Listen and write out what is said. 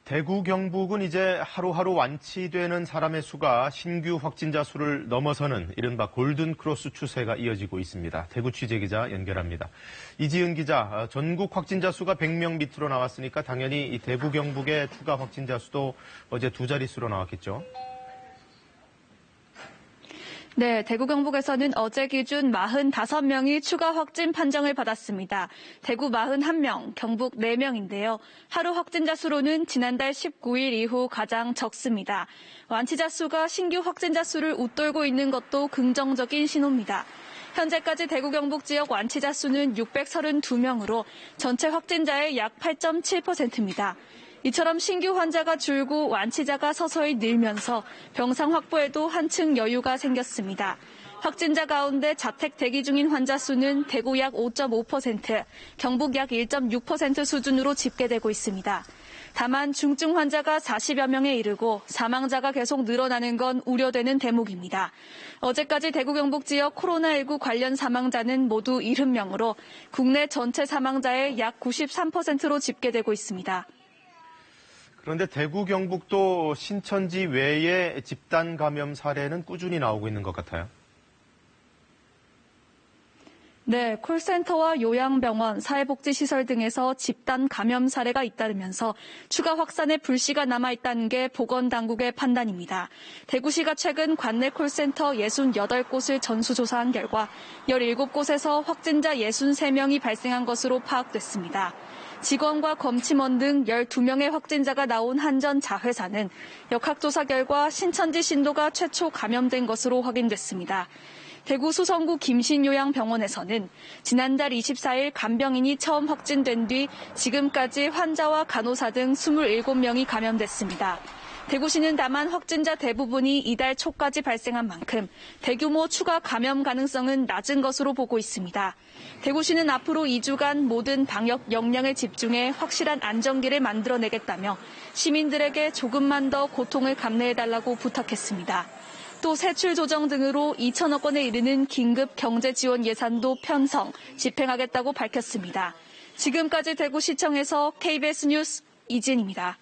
대구 경북은 이제 하루하루 완치되는 사람의 수가 신규 확진자 수를 넘어서는 이른바 골든크로스 추세가 이어지고 있습니다. 대구 취재기자 연결합니다. 이지은 기자, 전국 확진자 수가 100명 밑으로 나왔으니까 당연히 이 대구 경북의 추가 확진자 수도 어제 두 자릿수로 나왔겠죠? 네, 대구 경북에서는 어제 기준 45명이 추가 확진 판정을 받았습니다. 대구 41명, 경북 4명인데요. 하루 확진자 수로는 지난달 19일 이후 가장 적습니다. 완치자 수가 신규 확진자 수를 웃돌고 있는 것도 긍정적인 신호입니다. 현재까지 대구 경북 지역 완치자 수는 632명으로 전체 확진자의 약 8.7%입니다. 이처럼 신규 환자가 줄고 완치자가 서서히 늘면서 병상 확보에도 한층 여유가 생겼습니다. 확진자 가운데 자택 대기 중인 환자 수는 대구 약 5.5%, 경북 약 1.6% 수준으로 집계되고 있습니다. 다만 중증 환자가 40여 명에 이르고 사망자가 계속 늘어나는 건 우려되는 대목입니다. 어제까지 대구 경북 지역 코로나19 관련 사망자는 모두 70명으로 국내 전체 사망자의 약 93%로 집계되고 있습니다. 그런데 대구 경북도 신천지 외에 집단 감염 사례는 꾸준히 나오고 있는 것 같아요. 네, 콜센터와 요양병원, 사회복지시설 등에서 집단 감염 사례가 잇따르면서 추가 확산의 불씨가 남아있다는 게 보건당국의 판단입니다. 대구시가 최근 관내 콜센터 68곳을 전수조사한 결과 17곳에서 확진자 63명이 발생한 것으로 파악됐습니다. 직원과 검침원 등 12명의 확진자가 나온 한전 자회사는 역학조사 결과 신천지 신도가 최초 감염된 것으로 확인됐습니다. 대구 수성구 김신요양병원에서는 지난달 24일 간병인이 처음 확진된 뒤 지금까지 환자와 간호사 등 27명이 감염됐습니다. 대구시는 다만 확진자 대부분이 이달 초까지 발생한 만큼 대규모 추가 감염 가능성은 낮은 것으로 보고 있습니다. 대구시는 앞으로 2주간 모든 방역 역량을 집중해 확실한 안정기를 만들어내겠다며 시민들에게 조금만 더 고통을 감내해달라고 부탁했습니다. 또 세출 조정 등으로 2천억 원에 이르는 긴급 경제 지원 예산도 편성, 집행하겠다고 밝혔습니다. 지금까지 대구시청에서 KBS 뉴스 이진입니다.